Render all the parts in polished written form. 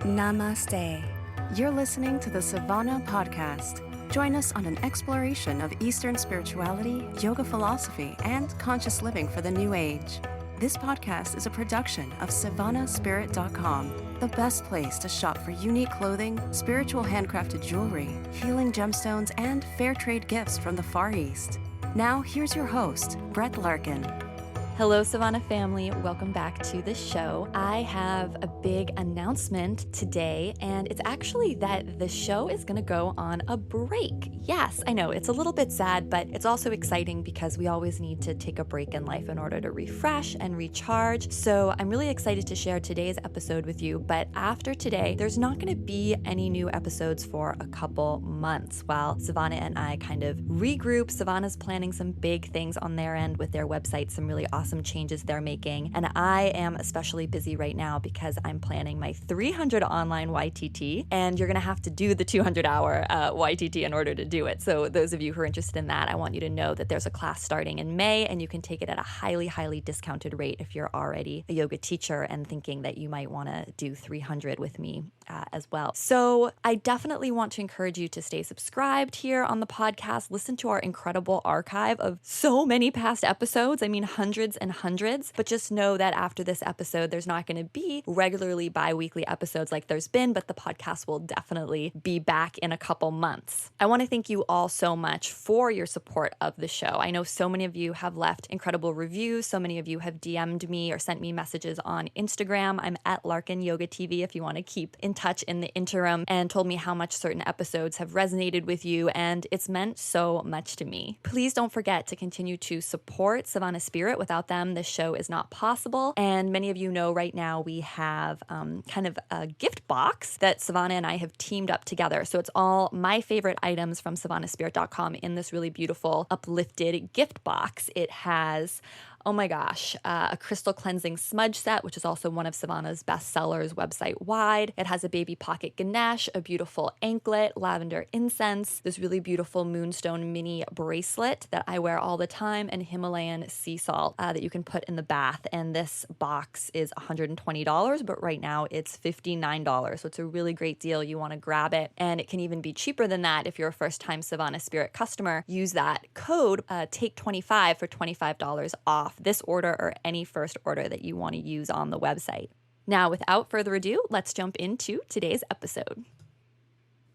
Namaste. You're listening to the Savannah Podcast. Join us on an exploration of Eastern spirituality, yoga philosophy, and conscious living for the new age. This podcast is a production of SavannahSpirit.com, the best place to shop for unique clothing, spiritual handcrafted jewelry, healing gemstones, and fair trade gifts from the Far East. Now, here's your host, Brett Larkin. Hello, Savannah family. Welcome back to the show. I have a big announcement today, and it's actually that the show is going to go on a break. Yes, I know it's a little bit sad, but it's also exciting because we always need to take a break in life in order to refresh and recharge. So I'm really excited to share today's episode with you. But after today, there's not going to be any new episodes for a couple months while Savannah and I kind of regroup. Savannah's planning some big things on their end with their website, some really awesome changes they're making. And I am especially busy right now because I'm planning my 300 online YTT, and you're going to have to do the 200-hour YTT in order to do it. So those of you who are interested in that, I want you to know that there's a class starting in May, and you can take it at a highly, highly discounted rate if you're already a yoga teacher and thinking that you might want to do 300 with me as well. So I definitely want to encourage you to stay subscribed here on the podcast. Listen to our incredible archive of so many past episodes. I mean, hundreds and hundreds. But just know that after this episode, there's not going to be regularly bi-weekly episodes like there's been, but the podcast will definitely be back in a couple months. I want to thank you all so much for your support of the show. I know so many of you have left incredible reviews. So many of you have DM'd me or sent me messages on Instagram. I'm at Larkin Yoga TV if you want to keep in touch in the interim, and told me how much certain episodes have resonated with you, and it's meant so much to me. Please don't forget to continue to support Savannah Spirit. Without them, this show is not possible. And many of you know right now we have kind of a gift box that Savannah and I have teamed up together. So it's all my favorite items from SavannahSpirit.com in this really beautiful Uplifted gift box. It has a crystal cleansing smudge set, which is also one of Savannah's best sellers website-wide. It has a baby pocket Ganesh, a beautiful anklet, lavender incense, this really beautiful moonstone mini bracelet that I wear all the time, and Himalayan sea salt that you can put in the bath. And this box is $120, but right now it's $59. So it's a really great deal. You want to grab it. And it can even be cheaper than that if you're a first-time Savannah Spirit customer. Use that code, TAKE25 for $25 off this order or any first order that you want to use on the website. Now, without further ado, let's jump into today's episode.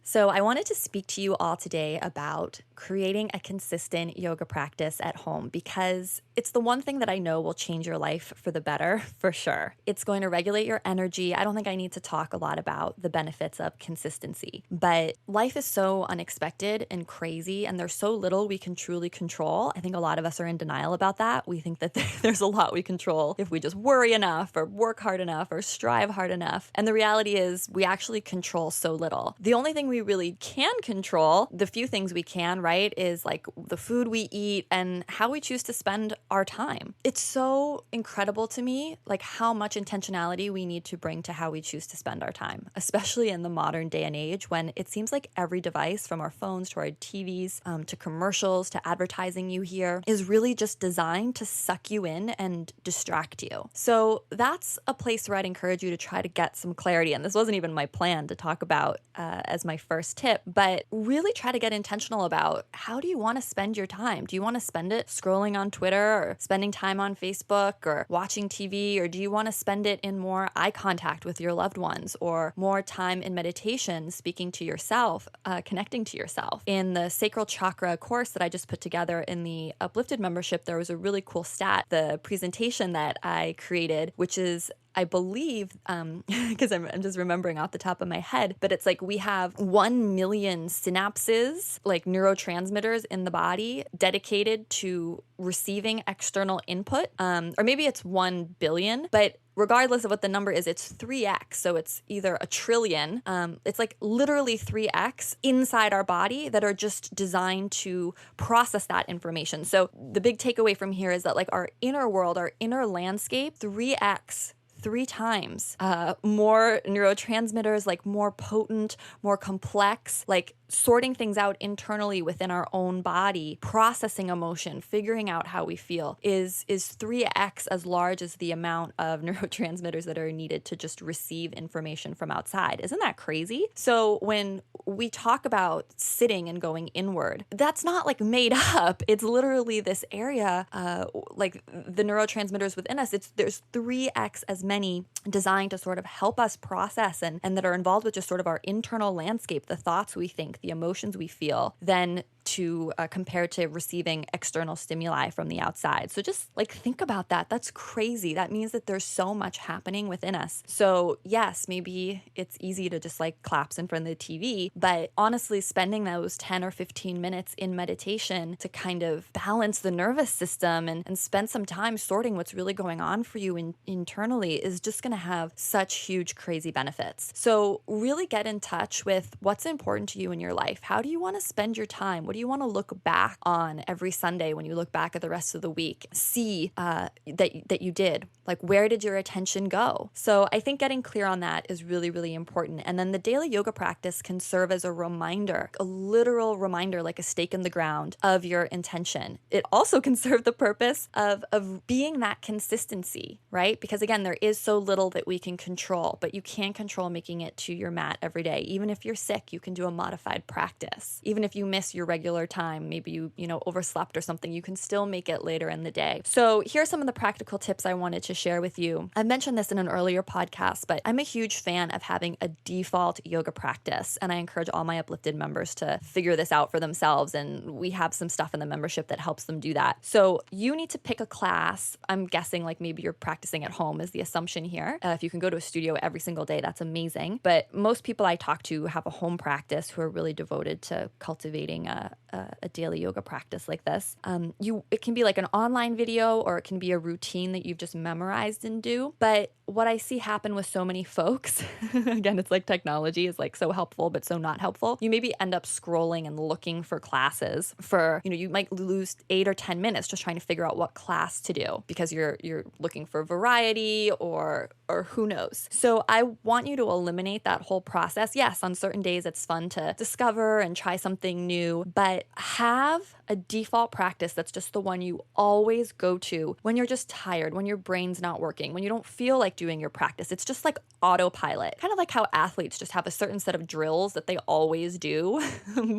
So I wanted to speak to you all today about creating a consistent yoga practice at home, because it's the one thing that I know will change your life for the better, for sure. It's going to regulate your energy. I don't think I need to talk a lot about the benefits of consistency, but life is so unexpected and crazy, and there's so little we can truly control. I think a lot of us are in denial about that. We think that there's a lot we control if we just worry enough or work hard enough or strive hard enough. And the reality is we actually control so little. The only thing we really can control, the few things we can, right, is like the food we eat and how we choose to spend our time. It's so incredible to me, like how much intentionality we need to bring to how we choose to spend our time, especially in the modern day and age when it seems like every device, from our phones to our TVs, to commercials to advertising you hear, is really just designed to suck you in and distract you. So that's a place where I'd encourage you to try to get some clarity. And this wasn't even my plan to talk about as my first tip, but really try to get intentional about how do you want to spend your time? Do you want to spend it scrolling on Twitter or spending time on Facebook or watching TV? Or do you want to spend it in more eye contact with your loved ones, or more time in meditation, speaking to yourself, connecting to yourself? In the sacral chakra course that I just put together in the Uplifted membership, there was a really cool stat, the presentation that I created, which is, I believe, because I'm just remembering off the top of my head, but it's like we have 1 million synapses, like neurotransmitters in the body dedicated to receiving external input, or maybe it's 1 billion, but regardless of what the number is, it's 3x. So it's either a trillion. It's like literally 3x inside our body that are just designed to process that information. So the big takeaway from here is that like our inner world, our inner landscape, 3x, 3 times more neurotransmitters, like more potent, more complex, like sorting things out internally within our own body, processing emotion, figuring out how we feel is 3x as large as the amount of neurotransmitters that are needed to just receive information from outside. Isn't that crazy? So when we talk about sitting and going inward, that's not like made up. It's literally this area, like the neurotransmitters within us, there's 3x as many designed to sort of help us process and that are involved with just sort of our internal landscape, the thoughts we think, the emotions we feel, than to compared to receiving external stimuli from the outside. So just like think about that. That's crazy. That means that there's so much happening within us. So yes, maybe it's easy to just like collapse in front of the TV, but honestly, spending those 10 or 15 minutes in meditation to kind of balance the nervous system and spend some time sorting what's really going on for you internally is just going to have such huge, crazy benefits. So really get in touch with what's important to you in your life. How do you want to spend your time? What do you want to look back on every Sunday when you look back at the rest of the week? See that you did. Like, where did your attention go? So I think getting clear on that is really, really important. And then the daily yoga practice can serve as a reminder, a literal reminder, like a stake in the ground of your intention. It also can serve the purpose of being that consistency, right? Because again, there is so little that we can control, but you can control making it to your mat every day. Even if you're sick, you can do a modified practice. Even if you miss your regular time, maybe you overslept or something, you can still make it later in the day. So here are some of the practical tips I wanted to share with you. I mentioned this in an earlier podcast, but I'm a huge fan of having a default yoga practice, and I encourage all my Uplifted members to figure this out for themselves, and we have some stuff in the membership that helps them do that. So you need to pick a class. I'm guessing like maybe you're practicing at home is the assumption here. If you can go to a studio every single day, that's amazing. But most people I talk to have a home practice who are really devoted to cultivating a daily yoga practice like this. It can be like an online video, or it can be a routine that you've just memorized and do. But what I see happen with so many folks, again, it's like technology is like so helpful, but so not helpful. You maybe end up scrolling and looking for classes for, you might lose 8 or 10 minutes just trying to figure out what class to do because you're looking for variety or who knows. So I want you to eliminate that whole process. Yes, on certain days it's fun to discover and try something new, but have a default practice that's just the one you always go to when you're just tired, when your brain's not working, when you don't feel like doing your practice. It's just like autopilot, kind of like how athletes just have a certain set of drills that they always do.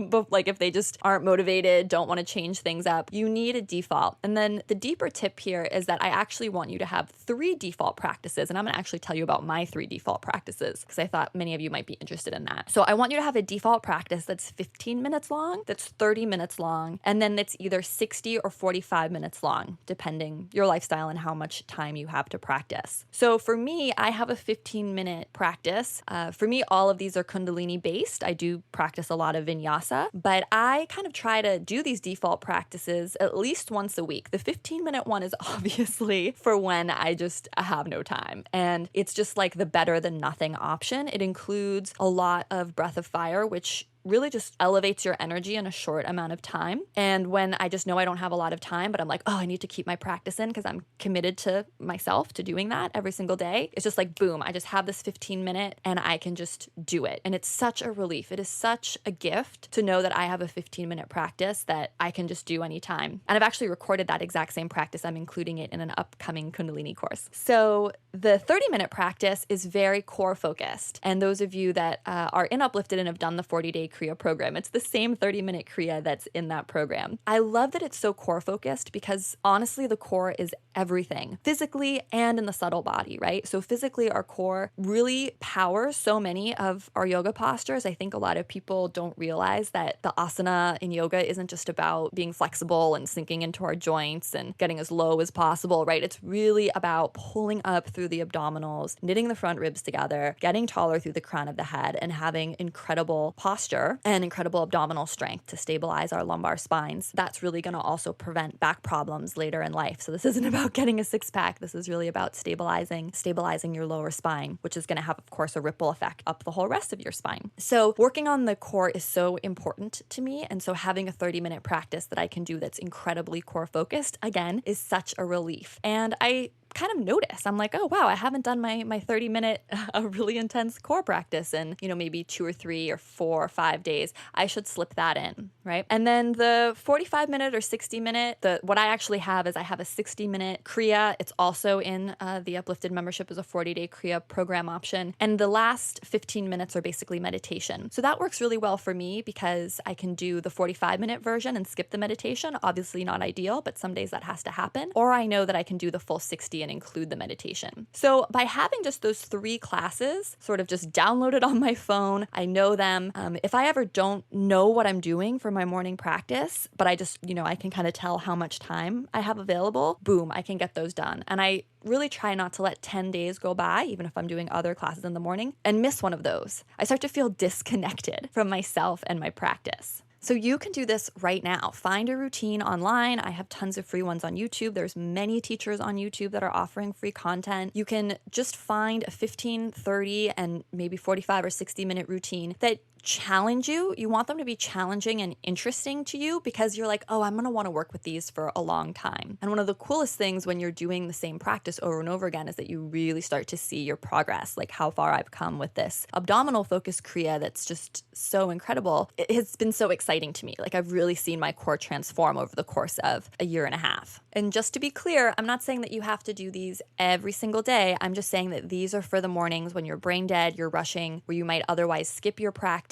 But like if they just aren't motivated, don't want to change things up, you need a default. And then the deeper tip here is that I actually want you to have 3 default practices. And I'm going to actually tell you about my 3 default practices because I thought many of you might be interested in that. So I want you to have a default practice that's 15 minutes long, that's 30 minutes long, and then it's either 60 or 45 minutes long, depending your lifestyle and how much time you have to practice. So for me, I have a 15-minute practice. For me, all of these are Kundalini based. I do practice a lot of vinyasa, but I kind of try to do these default practices at least once a week. The 15-minute one is obviously for when I just have no time. And it's just like the better than nothing option. It includes a lot of breath of fire, which really just elevates your energy in a short amount of time. And when I just know I don't have a lot of time, but I'm like, oh, I need to keep my practice in because I'm committed to myself to doing that every single day. It's just like, boom, I just have this 15-minute and I can just do it. And it's such a relief. It is such a gift to know that I have a 15-minute practice that I can just do anytime. And I've actually recorded that exact same practice. I'm including it in an upcoming Kundalini course. So the 30-minute practice is very core focused. And those of you that are in Uplifted and have done the 40-day Kriya program, it's the same 30-minute Kriya that's in that program. I love that it's so core focused because honestly, the core is everything, physically and in the subtle body, right? So physically, our core really powers so many of our yoga postures. I think a lot of people don't realize that the asana in yoga isn't just about being flexible and sinking into our joints and getting as low as possible, right? It's really about pulling up through the abdominals, knitting the front ribs together, getting taller through the crown of the head, and having incredible posture and incredible abdominal strength to stabilize our lumbar spines. That's really going to also prevent back problems later in life. So this isn't about getting a six-pack. This is really about stabilizing your lower spine, which is going to have, of course, a ripple effect up the whole rest of your spine. So working on the core is so important to me. And so having a 30-minute practice that I can do that's incredibly core focused, again, is such a relief. And I kind of notice, I'm like, oh, wow, I haven't done my 30-minute really intense core practice in, maybe 2 or 3 or 4 or 5 days. I should slip that in, right? And then the 45-minute or 60-minute, what I actually have is I have a 60-minute Kriya. It's also in the Uplifted membership as a 40-day Kriya program option. And the last 15 minutes are basically meditation. So that works really well for me because I can do the 45-minute version and skip the meditation. Obviously not ideal, but some days that has to happen. Or I know that I can do the full 60 and include the meditation. So by having just those 3 classes sort of just downloaded on my phone, I know them. If I ever don't know what I'm doing for my morning practice, but I just, I can kind of tell how much time I have available, boom, I can get those done. And I really try not to let 10 days go by, even if I'm doing other classes in the morning, and miss one of those. I start to feel disconnected from myself and my practice. So you can do this right now. Find a routine online. I have tons of free ones on YouTube. There's many teachers on YouTube that are offering free content. You can just find a 15, 30, and maybe 45 or 60-minute routine that challenge you. You want them to be challenging and interesting to you because you're like, oh, I'm going to want to work with these for a long time. And one of the coolest things when you're doing the same practice over and over again is that you really start to see your progress, like how far I've come with this abdominal focused Kriya that's just so incredible. It has been so exciting to me. Like I've really seen my core transform over the course of a year and a half. And just to be clear, I'm not saying that you have to do these every single day. I'm just saying that these are for the mornings when you're brain dead, you're rushing, where you might otherwise skip your practice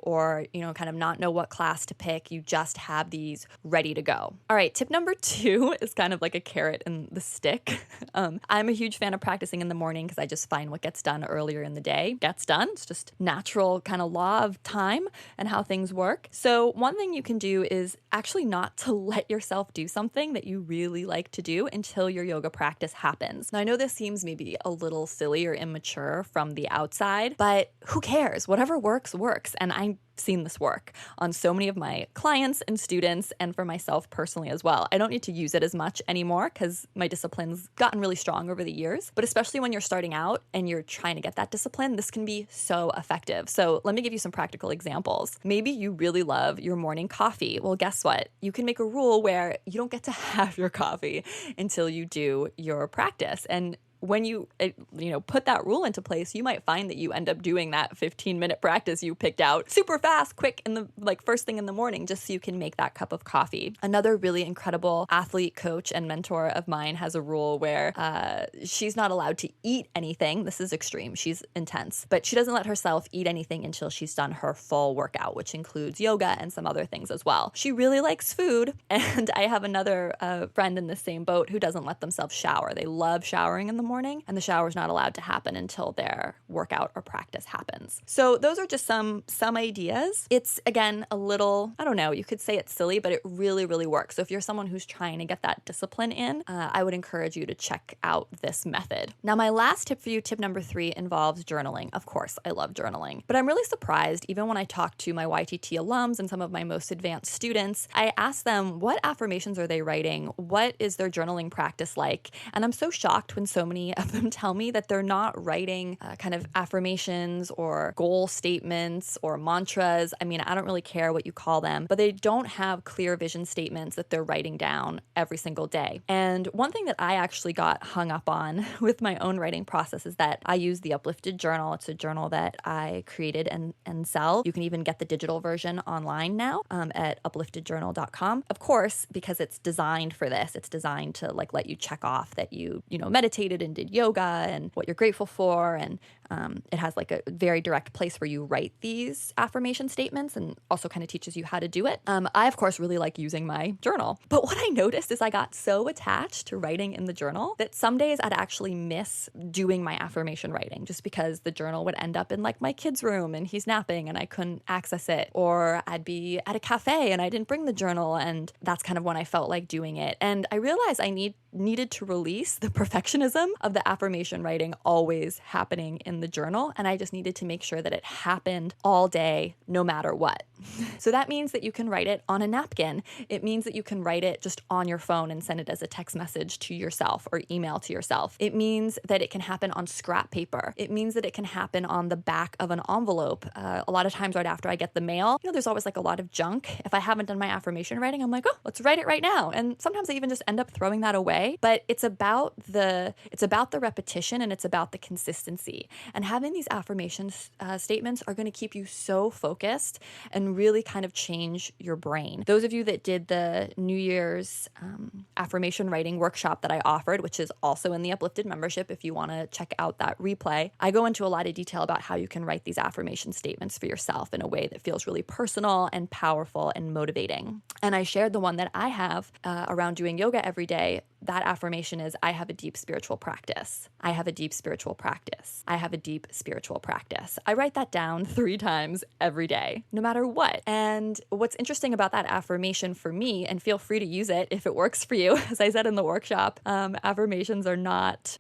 or, kind of not know what class to pick. You just have these ready to go. All right, tip number 2 is kind of like a carrot and the stick. I'm a huge fan of practicing in the morning because I just find what gets done earlier in the day gets done. It's just natural kind of law of time and how things work. So one thing you can do is actually not to let yourself do something that you really like to do until your yoga practice happens. Now, I know this seems maybe a little silly or immature from the outside, but who cares? Whatever works, works. And I've seen this work on so many of my clients and students and for myself personally as well. I don't need to use it as much anymore because my discipline's gotten really strong over the years. But especially when you're starting out and you're trying to get that discipline, this can be so effective. So let me give you some practical examples. Maybe you really love your morning coffee. Well, guess what? You can make a rule where you don't get to have your coffee until you do your practice. And when you put that rule into place, you might find that you end up doing that 15-minute practice you picked out super fast, quick in the first thing in the morning, just so you can make that cup of coffee. Another really incredible athlete, coach, and mentor of mine has a rule where she's not allowed to eat anything. This is extreme. She's intense, but she doesn't let herself eat anything until she's done her full workout, which includes yoga and some other things as well. She really likes food, and I have another friend in the same boat who doesn't let themselves shower. They love showering in the morning, and the shower is not allowed to happen until their workout or practice happens. So those are just some ideas. It's, again, a little, I don't know, you could say it's silly, but it really, really works. So if you're someone who's trying to get that discipline in, I would encourage you to check out this method. Now, my last tip for you, tip number 3, involves journaling. Of course, I love journaling, but I'm really surprised, even when I talk to my YTT alums and some of my most advanced students, I ask them, what affirmations are they writing? What is their journaling practice like? And I'm so shocked when so many of them tell me that they're not writing kind of affirmations or goal statements or mantras. I mean, I don't really care what you call them, but they don't have clear vision statements that they're writing down every single day. And one thing that I actually got hung up on with my own writing process is that I use the Uplifted journal. It's a journal that I created and sell. You can even get the digital version online now at upliftedjournal.com. Of course, because it's designed for this, it's designed to let you check off that you meditated and did yoga and what you're grateful for. And it has a very direct place where you write these affirmation statements and also kind of teaches you how to do it. I, of course, really like using my journal. But what I noticed is I got so attached to writing in the journal that some days I'd actually miss doing my affirmation writing just because the journal would end up in my kid's room and he's napping and I couldn't access it. Or I'd be at a cafe and I didn't bring the journal, and that's kind of when I felt like doing it. And I realized I needed to release the perfectionism of the affirmation writing always happening in in the journal, and I just needed to make sure that it happened all day, no matter what. So that means that you can write it on a napkin. It means that you can write it just on your phone and send it as a text message to yourself or email to yourself. It means that it can happen on scrap paper. It means that it can happen on the back of an envelope. A lot of times right after I get the mail, there's always like a lot of junk. If I haven't done my affirmation writing, I'm like, oh, let's write it right now. And sometimes I even just end up throwing that away. But it's about the repetition, and it's about the consistency. And having these affirmation statements are going to keep you so focused and really kind of change your brain. Those of you that did the New Year's affirmation writing workshop that I offered, which is also in the Uplifted membership if you want to check out that replay, I go into a lot of detail about how you can write these affirmation statements for yourself in a way that feels really personal and powerful and motivating. And I shared the one that I have around doing yoga every day. That affirmation is, I have a deep spiritual practice. I have a deep spiritual practice. I have a deep spiritual practice. I write that down 3 times every day, no matter what. And what's interesting about that affirmation for me, and feel free to use it if it works for you, as I said in the workshop, affirmations are not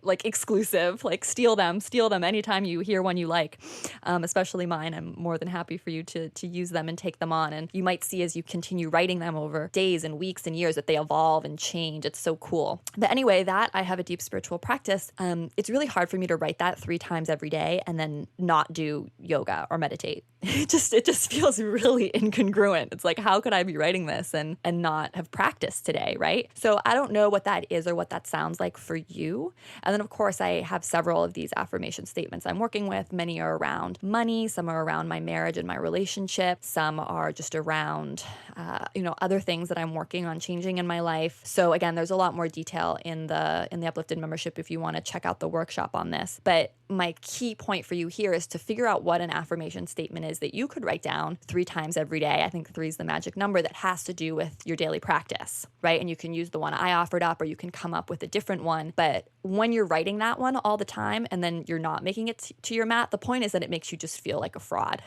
like exclusive, like steal them anytime you hear one you like, especially mine. I'm more than happy for you to use them and take them on. And you might see as you continue writing them over days and weeks and years that they evolve and change. It's so cool. But anyway, that I have a deep spiritual practice. It's really hard for me to write that 3 times every day and then not do yoga or meditate. It just feels really incongruent. It's like, how could I be writing this and not have practiced today, right? So I don't know what that is or what that sounds like for you. And then, of course, I have several of these affirmation statements I'm working with. Many are around money. Some are around my marriage and my relationship. Some are just around, other things that I'm working on changing in my life. So again, there's a lot more detail in the Uplifted membership if you want to check out the workshop on this. But my key point for you here is to figure out what an affirmation statement is that you could write down 3 times every day. I think 3 is the magic number that has to do with your daily practice, right? And you can use the one I offered up, or you can come up with a different one. But when you're writing that one all the time and then you're not making it to your mat, the point is that it makes you just feel like a fraud.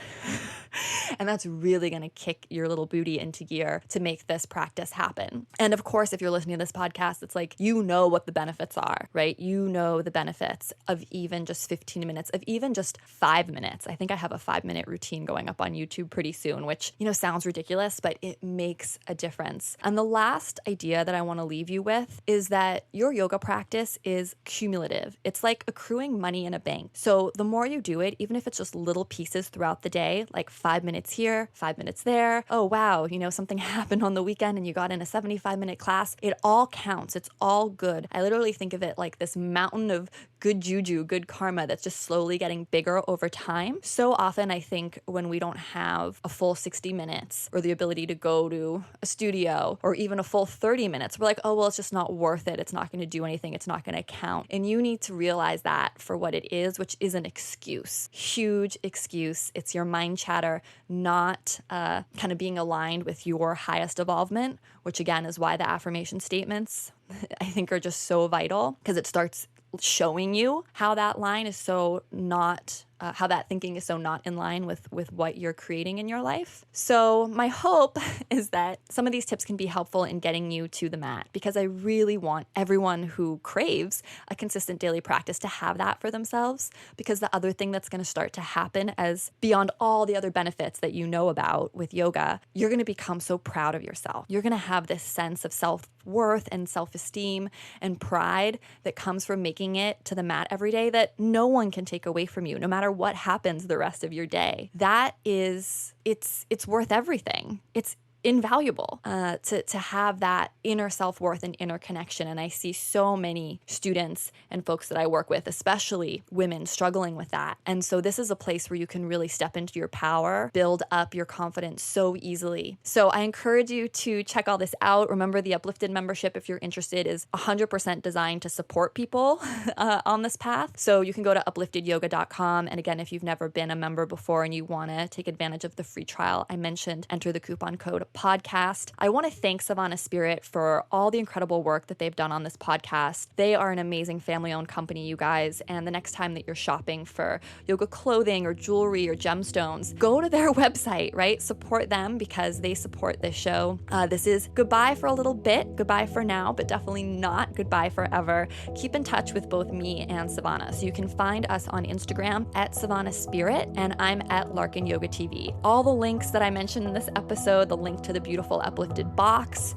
And that's really going to kick your little booty into gear to make this practice happen. And of course, if you're listening to this podcast, it's like, you know what the benefits are, right? You know the benefits of even just 15 minutes, of even just 5 minutes. I think I have a 5-minute routine going up on YouTube pretty soon, which, sounds ridiculous, but it makes a difference. And the last idea that I want to leave you with is that your yoga practice is cumulative. It's like accruing money in a bank. So the more you do it, even if it's just little pieces throughout the day, like 5 minutes here, 5 minutes there. Oh, wow. Something happened on the weekend and you got in a 75-minute class. It all counts. It's all good. I literally think of it like this mountain of good juju, good karma that's just slowly getting bigger over time. So often I think when we don't have a full 60 minutes or the ability to go to a studio or even a full 30 minutes, we're like, oh, well, it's just not worth it. It's not going to do anything. It's not going to count. And you need to realize that for what it is, which is an excuse, huge excuse. It's your mind chatter, not kind of being aligned with your highest evolvement, which again is why the affirmation statements I think are just so vital, because it starts showing you how that line is so not how that thinking is so not in line with what you're creating in your life. So my hope is that some of these tips can be helpful in getting you to the mat, because I really want everyone who craves a consistent daily practice to have that for themselves. Because the other thing that's going to start to happen, as beyond all the other benefits that you know about with yoga, you're going to become so proud of yourself. You're going to have this sense of self-worth and self-esteem and pride that comes from making it to the mat every day that no one can take away from you, no matter what happens the rest of your day. That is, it's worth everything. It's invaluable to have that inner self-worth and inner connection. And I see so many students and folks that I work with, especially women, struggling with that. And so this is a place where you can really step into your power, build up your confidence so easily. So I encourage you to check all this out. Remember, the Uplifted membership, if you're interested, is 100% designed to support people on this path. So you can go to upliftedyoga.com. And again, if you've never been a member before and you want to take advantage of the free trial I mentioned, enter the coupon code podcast. I want to thank Savannah Spirit for all the incredible work that they've done on this podcast. They are an amazing family-owned company, you guys, and the next time that you're shopping for yoga clothing or jewelry or gemstones, go to their website, right? Support them because they support this show. This is goodbye for a little bit, goodbye for now, but definitely not goodbye forever. Keep in touch with both me and Savannah. So you can find us on Instagram at Savannah Spirit, and I'm at Larkin Yoga TV. All the links that I mentioned in this episode, the link to the beautiful Uplifted box,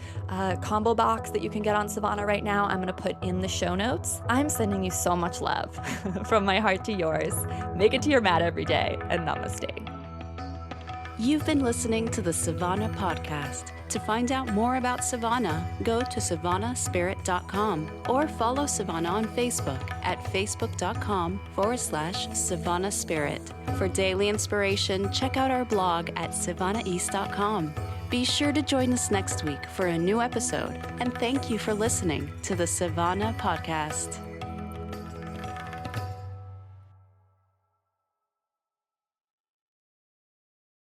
combo box that you can get on Savannah right now, I'm going to put in the show notes. I'm sending you so much love from my heart to yours. Make it to your mat every day, and namaste. You've been listening to the Savannah Podcast. To find out more about Savannah, go to savannahspirit.com or follow Savannah on Facebook at facebook.com/Savannah Spirit. For daily inspiration, check out our blog at savannaeast.com. Be sure to join us next week for a new episode, and thank you for listening to the Savannah Podcast.